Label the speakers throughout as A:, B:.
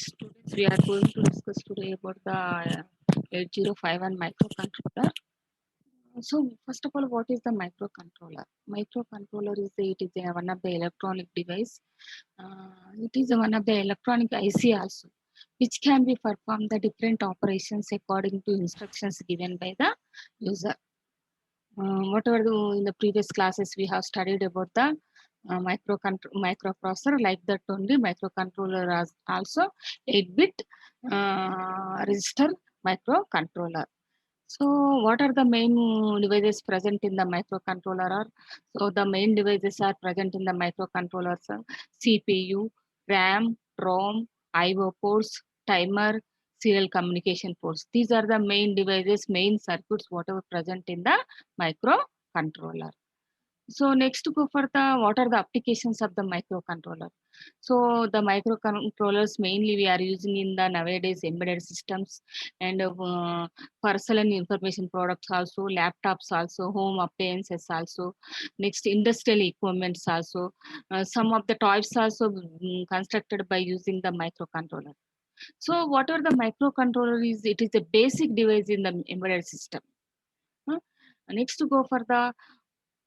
A: Students, we are going to discuss today about the 8051 microcontroller. So, first of all, what is the microcontroller? Microcontroller is one of the electronic device. It is one of the electronic IC also, which can be perform the different operations according to instructions given by the user. Whatever in the previous classes we have studied about the microprocessor, like that only microcontroller as also 8-bit register microcontroller. So what are the main devices present in the microcontroller? So the main devices are present in the microcontrollers are CPU, RAM, ROM, IO ports, timer, serial communication ports. These are the main devices, main circuits, whatever present in the microcontroller. So next go for the what are the applications of the microcontroller. So the microcontrollers mainly we are using in the nowadays embedded systems and personal and information products also, laptops also, home appliances also, next industrial equipments also. Some of the toys also constructed by using the microcontroller. So whatever the microcontroller is, it is a basic device in the embedded system. Huh? Next to go for the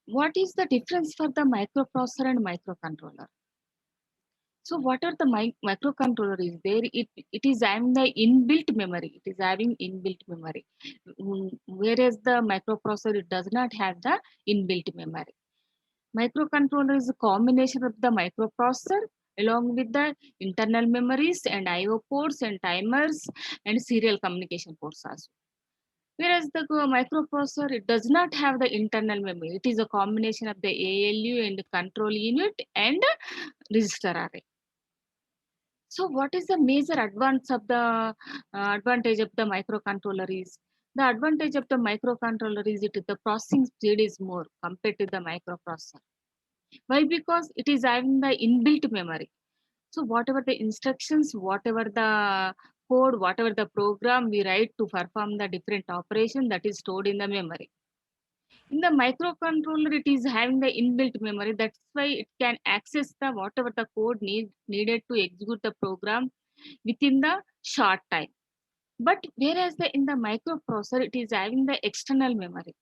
A: what is the difference for the microprocessor and microcontroller? So what are the microcontroller is there? It is having the inbuilt memory. It is having inbuilt memory. Whereas the microprocessor it does not have the inbuilt memory. Microcontroller is a combination of the microprocessor along with the internal memories and IO ports and timers and serial communication ports also. Whereas the microprocessor, it does not have the internal memory. It is a combination of the ALU and control unit and register array. So what is the major advantage of the microcontroller is? The advantage of the microcontroller is the processing speed is more compared to the microprocessor. Why? Because it is having the inbuilt memory. So whatever the instructions, whatever the code, whatever the program we write to perform the different operation that is stored in the memory. In the microcontroller, it is having the inbuilt memory. That's why it can access the whatever the code needed to execute the program within the short time. But whereas in the microprocessor, it is having the external memory.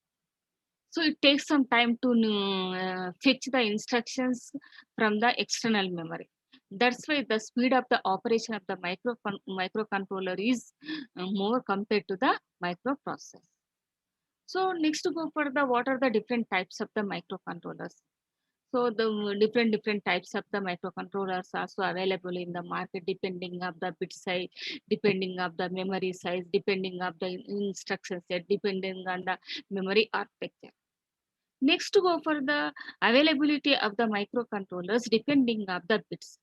A: So it takes some time to fetch the instructions from the external memory. That's why the speed of the operation of the microcontroller is more compared to the microprocessor. So next to go for the what are the different types of the microcontrollers. So the different types of the microcontrollers are also available in the market depending of the bit size, depending of the memory size, depending of the instruction set, depending on the memory architecture. Next to go for the availability of the microcontrollers depending of the bits.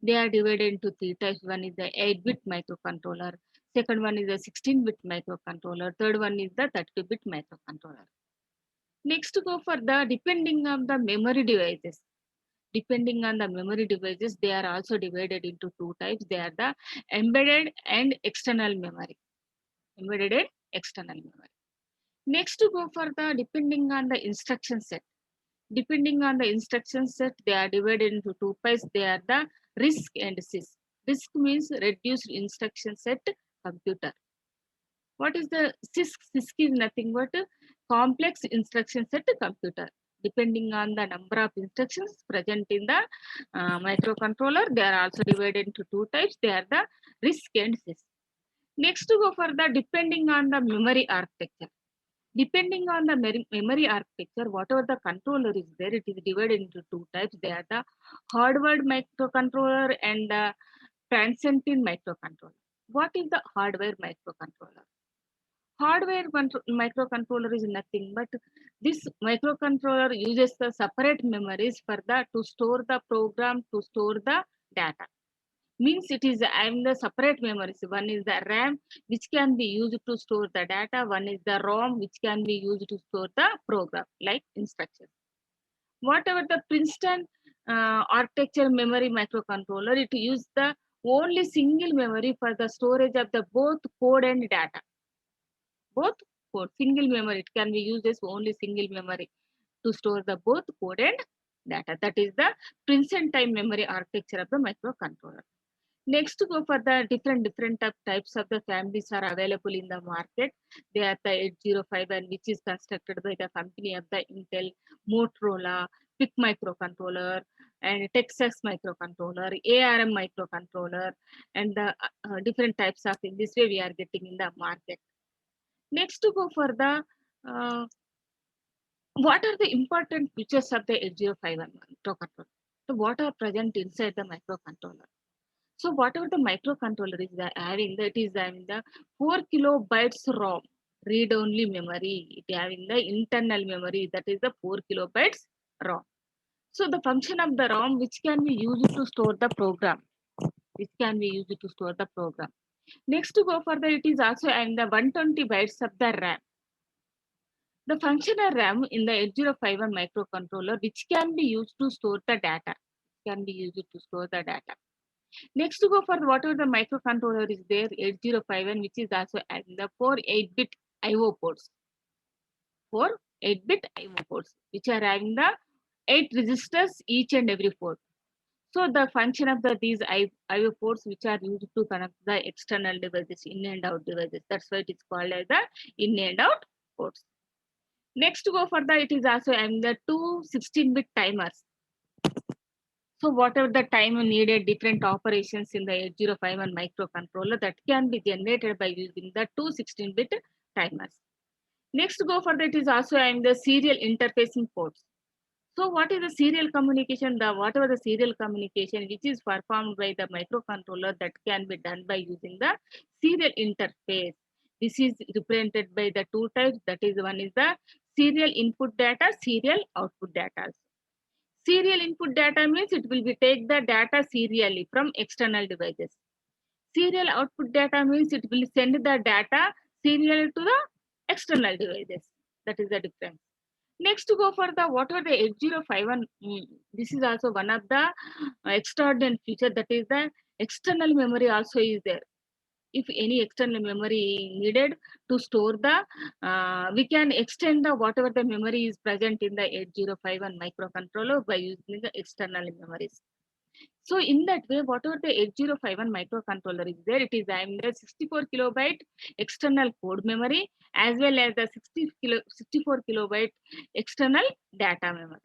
A: They are divided into three types. One is the 8-bit microcontroller. Second one is the 16-bit microcontroller. Third one is the 32-bit microcontroller. Next to go for the depending on the memory devices. Depending on the memory devices, they are also divided into two types. They are the embedded and external memory. Embedded and external memory. Next to go for the depending on the instruction set. Depending on the instruction set, they are divided into two parts. They are the RISC and CISC. RISC means reduced instruction set computer. What is the CISC? CISC is nothing but a complex instruction set computer. Depending on the number of instructions present in the microcontroller, they are also divided into two types. They are the RISC and CISC. Next to go for the depending on the memory architecture. Depending on the memory architecture, whatever the controller is there, it is divided into two types. They are the hardware microcontroller and the transient microcontroller. What is the hardware microcontroller? Microcontroller is nothing but this microcontroller uses the separate memories for the to store the program to store the data. Means it is having the separate memories. One is the RAM, which can be used to store the data. One is the ROM, which can be used to store the program, like instructions. Whatever the Princeton architecture memory microcontroller, it uses the only single memory for the storage of the both code and data. Both code, single memory, it can be used as only single memory to store the both code and data. That is the Princeton time memory architecture of the microcontroller. Next, to go for the different types of the families are available in the market. They are the 8051, which is constructed by the company of the Intel, Motorola, PIC microcontroller, and Texas microcontroller, ARM microcontroller, and the different types of, in this way we are getting in the market. Next, to go for the uh, what are the important features of the 8051 microcontroller? So what are present inside the microcontroller? So whatever the microcontroller is having, that is having the 4 kilobytes ROM, read-only memory. It having the internal memory, that is the 4 kilobytes ROM. So the function of the ROM, which can be used to store the program, which can be used to store the program. Next, to go further, it is also having the 120 bytes of the RAM. The functional RAM in the 8051 microcontroller, which can be used to store the data, can be used to store the data. Next, to go for whatever the microcontroller is there, 8051, which is also having the 4 8-bit IO ports. 4 8-bit IO ports, which are having the 8 registers each and every port. So the function of these IO ports, which are used to connect the external devices, in and out devices. That's why it is called as the in and out ports. Next, to go further, it is also having the two 16-bit timers. So whatever the time needed, different operations in the 8051 microcontroller, that can be generated by using the two 16-bit timers. Next, to go further, it is also having the serial interfacing ports. So what is the serial communication? Whatever the serial communication which is performed by the microcontroller, that can be done by using the serial interface. This is represented by the two types. That is, one is the serial input data, serial output data. Serial input data means it will be take the data serially from external devices. Serial output data means it will send the data serial to the external devices. That is the difference. Next, to go for the what are the 8051, this is also one of the extraordinary feature, that is the external memory also is there. If any external memory needed to store the, we can extend the whatever the memory is present in the 8051 microcontroller by using the external memories. So in that way, whatever the 8051 microcontroller is there, it is having the 64 kilobyte external code memory, as well as the 64 kilobyte external data memory.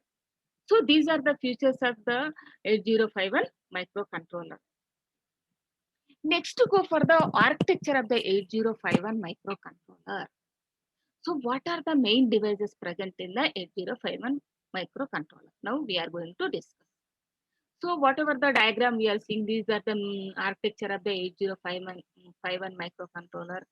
A: So these are the features of the 8051 microcontroller. Next, to go for the architecture of the 8051 microcontroller. So what are the main devices present in the 8051 microcontroller? Now we are going to discuss. So whatever the diagram we are seeing, these are the architecture of the 8051 microcontroller.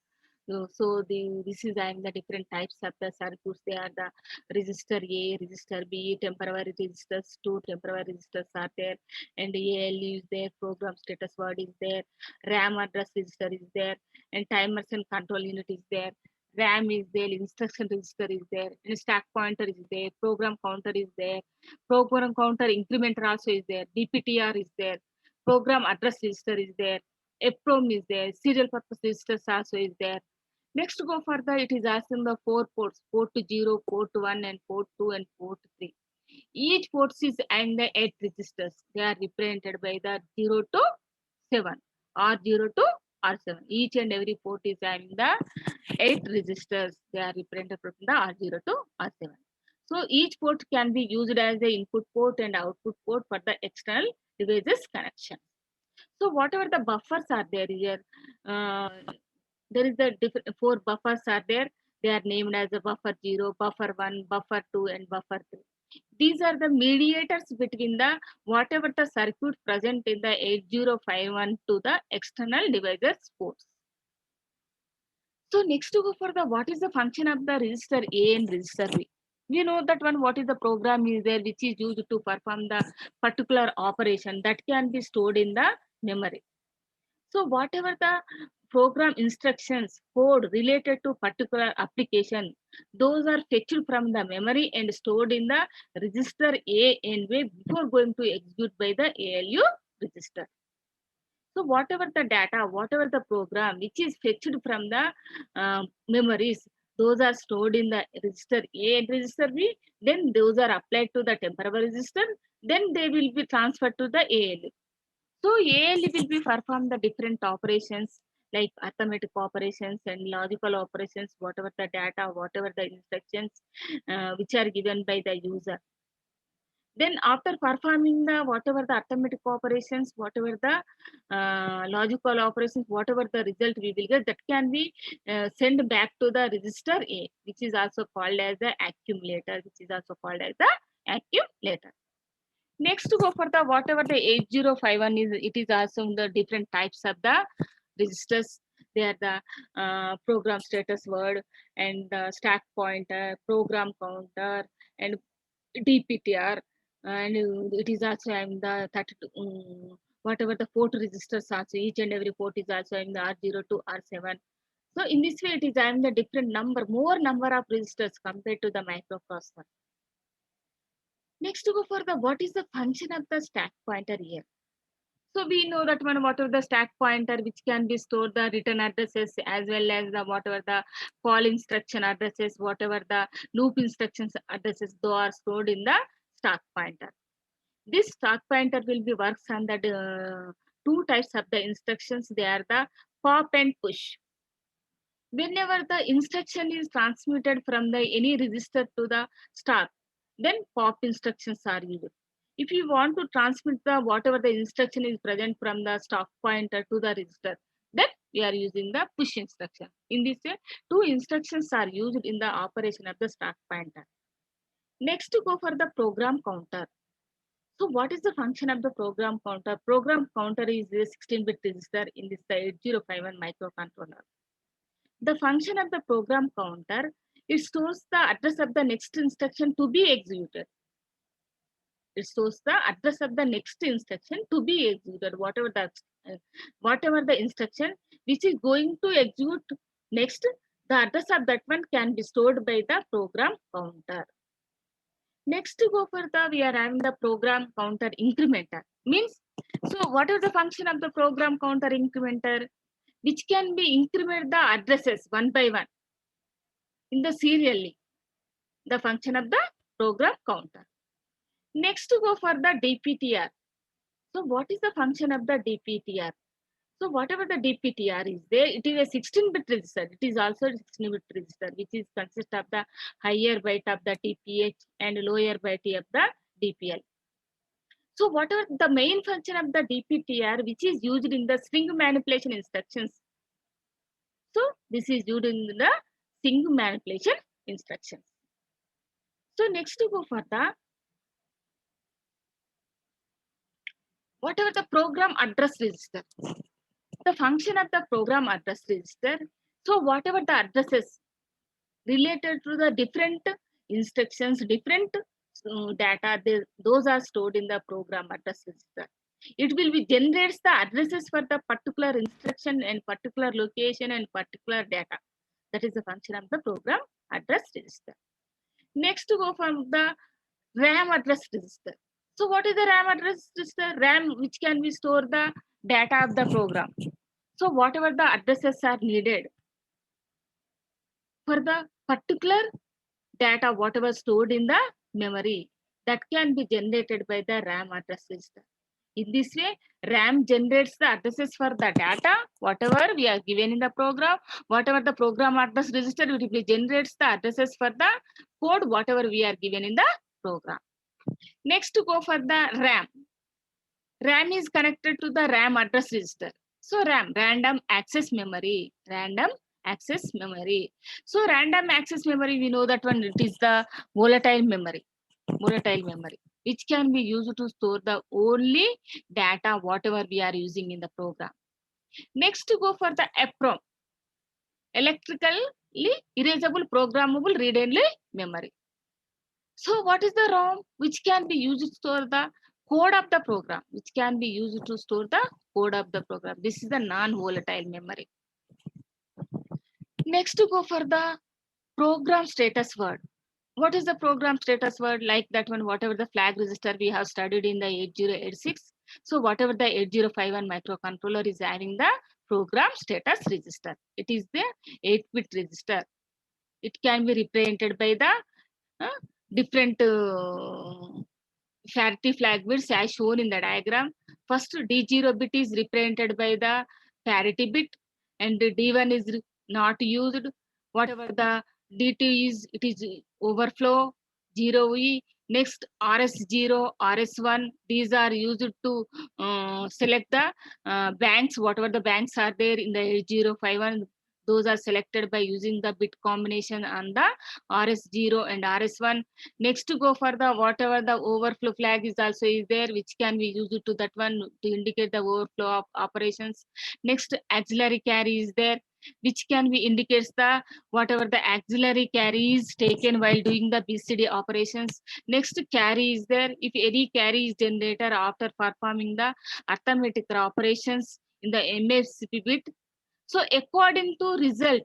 A: This is having the different types of the circuits. They are the resistor A, resistor B, temporary resistors, two temporary resistors are there, and ALU is there, program status word is there, RAM address register is there, and timers and control unit is there. RAM is there, instruction register is there, and stack pointer is there, program counter is there, program counter incrementer also is there, DPTR is there, program address register is there, EPROM is there, serial purpose registers also is there. Next, to go further, it is asking the four ports, port 0, port 1, and port 2, and port 3. Each port is and the 8 registers. They are represented by the 0 to 7, R0 to R7. Each and every port is having the 8 registers. They are represented from the R0 to R7. So each port can be used as the input port and output port for the external devices connection. So whatever the buffers are there here, there is the different 4 buffers are there. They are named as the buffer 0, buffer 1, buffer 2, and buffer 3. These are the mediators between the whatever the circuit present in the 8051 to the external devices ports. So next, to go for the what is the function of the register A and register B. We know that one, what is the program is there which is used to perform the particular operation that can be stored in the memory. So whatever the program instructions, code related to particular application, those are fetched from the memory and stored in the register A and B before going to execute by the ALU register. So whatever the data, whatever the program which is fetched from the memories, those are stored in the register A and register B. Then those are applied to the temporary register. Then they will be transferred to the ALU. So ALE will be perform the different operations like arithmetic operations and logical operations, whatever the data, whatever the instructions which are given by the user. Then after performing the whatever the arithmetic operations, whatever the logical operations, whatever the result we will get, that can be sent back to the register A, which is also called as the accumulator, which is also called as the accumulator. Next to go for the whatever the 8051 is, it is also the different types of the registers. They are the program status word and the stack pointer, program counter, and DPTR, and it is also in the 32. Whatever the port registers also, each and every port is also in the R0 to R7. So in this way, it is having the different number, more number of registers compared to the microprocessor. Next to go for the what is the function of the stack pointer here. So we know that one whatever the stack pointer which can be stored the return addresses as well as the whatever the call instruction addresses, whatever the loop instructions addresses, those are stored in the stack pointer. This stack pointer will be works on the two types of the instructions. They are the pop and push. Whenever the instruction is transmitted from the any register to the stack, then pop instructions are used. If you want to transmit the whatever the instruction is present from the stack pointer to the register, then we are using the push instruction. In this way, two instructions are used in the operation of the stack pointer. Next to go for the program counter. So what is the function of the program counter? Program counter is a 16-bit register in this 8051 microcontroller. The function of the program counter, it stores the address of the next instruction to be executed. It stores the address of the next instruction to be executed, whatever the instruction which is going to execute next, the address of that one can be stored by the program counter. Next to go for the, we are having the program counter incrementer. Means, so what is the function of the program counter incrementer? Which can be increment the addresses one by one in the serially, the function of the program counter. Next to go for the DPTR. So what is the function of the DPTR? So whatever the DPTR is there, it is a 16-bit register. It is also a 16-bit register, which is consist of the higher byte of the TPH and lower byte of the DPL. So what are the main function of the DPTR, which is used in the string manipulation instructions? So this is used in the string manipulation instructions. So next to go for the whatever the program address register. The function of the program address register. So whatever the addresses related to the different instructions, different data, those are stored in the program address register. It will be generates the addresses for the particular instruction and particular location and particular data. That is the function of the program address register. Next to go from the RAM address register. So what is the RAM address register? RAM which can be store the data of the program. So whatever the addresses are needed for the particular data, whatever stored in the memory, that can be generated by the RAM address register. In this way, RAM generates the addresses for the data, whatever we are given in the program, whatever the program address register, it generates the addresses for the code, whatever we are given in the program. Next to go for the RAM. RAM is connected to the RAM address register. So RAM, random access memory, random access memory. So random access memory, we know that one, it is the volatile memory, which can be used to store the only data, whatever we are using in the program. Next to go for the EPROM, electrically erasable programmable read-only memory. So what is the ROM, which can be used to store the code of the program, which can be used to store the code of the program. This is the non-volatile memory. Next to go for the program status word. What is the program status word? Like that one, whatever the flag register we have studied in the 8086. So whatever the 8051 microcontroller is having the program status register. It is the 8-bit register. It can be represented by the different parity flag bits as shown in the diagram. First D0 bit is represented by the parity bit, and D1 is not used. Whatever the D2 is, it is overflow 0E. Next RS0, RS1, these are used to select the banks, whatever the banks are there in the 8051, those are selected by using the bit combination on the RS0 and RS1. Next to go for the whatever the overflow flag is also is there, which can be used to that one to indicate the overflow of operations. Next auxiliary carry is there, which can be indicates the whatever the auxiliary carry is taken while doing the BCD operations. Next carry is there, if any carry is generated after performing the arithmetic operations in the MSCP bit. So according to result,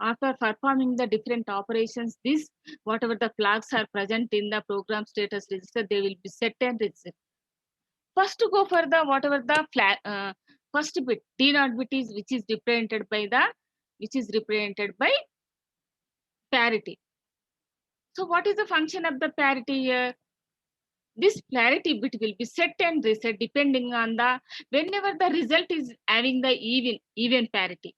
A: after performing the different operations, this whatever the flags are present in the program status register, they will be set and reset. First to go for the whatever the flag, first bit D0 bit is which is represented by parity. So what is the function of the parity here? This parity bit will be set and reset depending on the whenever the result is having the even parity.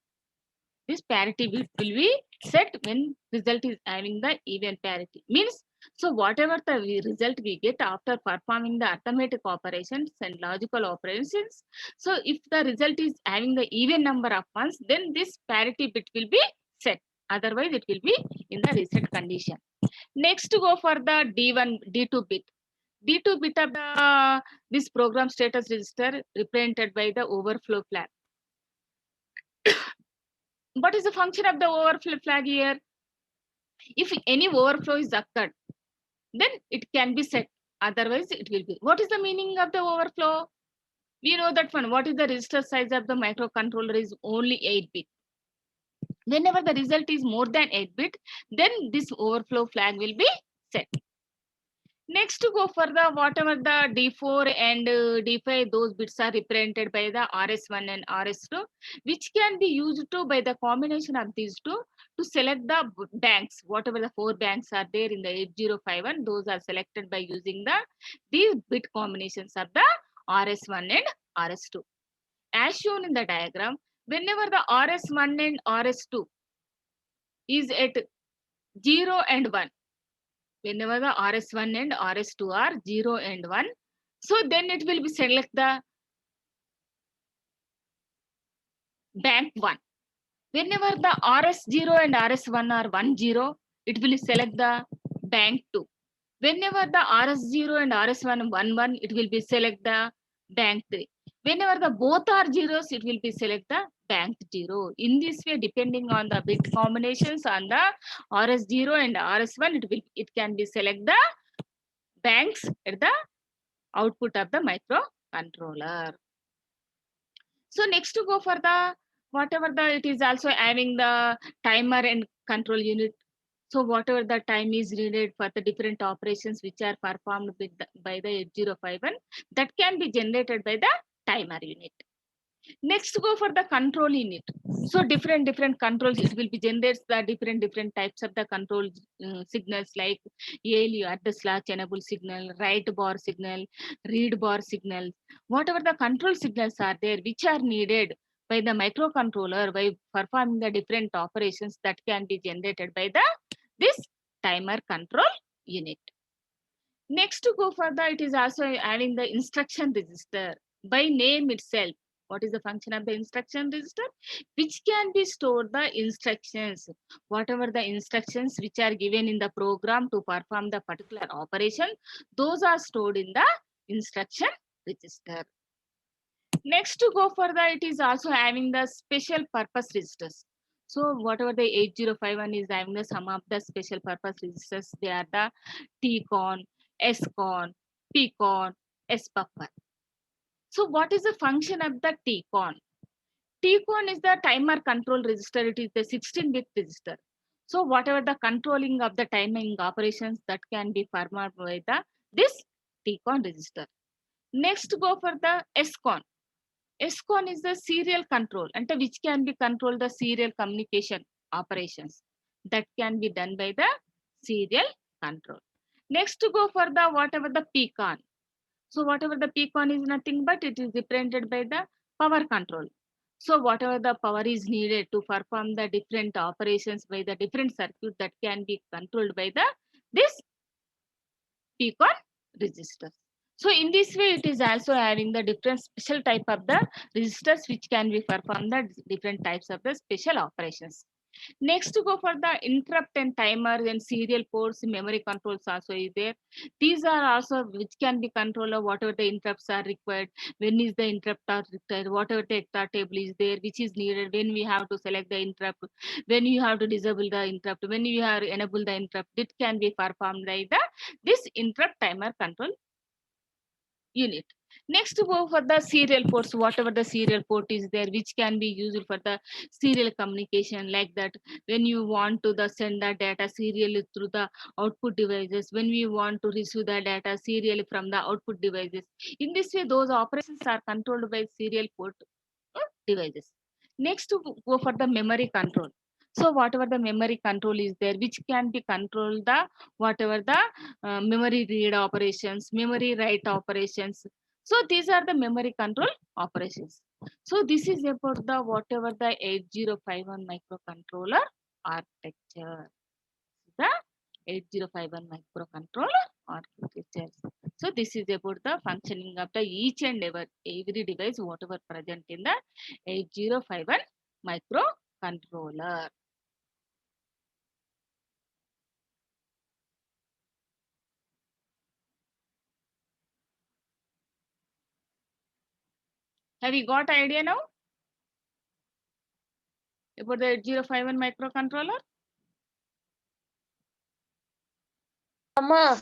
A: This parity bit will be set when result is having the even parity. Means, so whatever the result we get after performing the arithmetic operations and logical operations, so if the result is having the even number of ones, then this parity bit will be set. Otherwise, it will be in the reset condition. Next, to go for the D1, D2 bit. D2 bit of the this program status register represented by the overflow flag. What is the function of the overflow flag here? If any overflow is occurred, then it can be set. Otherwise, it will be. What is the meaning of the overflow? We know that one. What is the register size of the microcontroller is only 8 bit. Whenever the result is more than 8 bit, then this overflow flag will be set. Next to go for the whatever the D4 and D5, those bits are represented by the RS1 and RS2, which can be used to by the combination of these two to select the banks, whatever the 4 banks are there in the 8051, those are selected by using these bit combinations of the RS1 and RS2. As shown in the diagram, whenever the RS1 and RS2 is at 0 and 1, whenever the RS1 and RS2 are 0 and 1, so then it will be select the bank 1. Whenever the RS0 and RS1 are 1, 0, it will select the bank 2. Whenever the RS0 and RS1 1, 1, it will be select the bank 3. Whenever the both are zeros, it will be select the bank 0. In this way, depending on the bit combinations on the RS0 and RS1, it can be select the banks at the output of the microcontroller. So next to go for the whatever the it is also having the timer and control unit. So whatever the time is needed for the different operations which are performed by the 8051, that can be generated by the timer unit. Next go for the control unit. So different controls, it will be generates the different types of the control signals like ALU address latch enable signal, write bar signal, read bar signal. Whatever the control signals are there which are needed by the microcontroller by performing the different operations, that can be generated by this timer control unit. Next to go further, it is also having the instruction register. By name itself, what is the function of the instruction register? Which can be stored the instructions, whatever the instructions which are given in the program to perform the particular operation, those are stored in the instruction register. Next to go further, it is also having the special purpose registers. So whatever the 8051 is having the some of the special purpose registers, they are the TCON, SCON, PCON, SBuffer. So what is the function of the TCON? TCON is the timer control register. It is the 16-bit register. So whatever the controlling of the timing operations, that can be performed by this TCON register. Next go for the SCON. SCON is the serial control, and which can be control the serial communication operations, that can be done by the serial control. Next to go for the whatever the PCON. So whatever the PCON is nothing but it is represented by the power control. So whatever the power is needed to perform the different operations by the different circuit that can be controlled by the this PCON resistors. So in this way, it is also having the different special type of the resistors which can be perform the different types of the special operations. Next to go for the interrupt and timers and serial ports, memory controls also is there. These are also which can be controlled of whatever the interrupts are required, when is the interrupt are required, whatever the hectare table is there, which is needed, when we have to select the interrupt, when you have to disable the interrupt, when you have to enable the interrupt, it can be performed by the this interrupt timer control unit. Next to go for the serial ports, whatever the serial port is there, which can be used for the serial communication, like that when you want to the send the data serially through the output devices, when we want to receive the data serially from the output devices. In this way, those operations are controlled by serial port devices. Next to go for the memory control. So whatever the memory control is there, which can be controlled the whatever the memory read operations, memory write operations. So these are the memory control operations. So this is about the whatever the 8051 microcontroller architecture. The 8051 microcontroller architecture. So this is about the functioning of the each and every device whatever present in the 8051 microcontroller. Have you got idea now about the 8051 microcontroller?
B: Amma,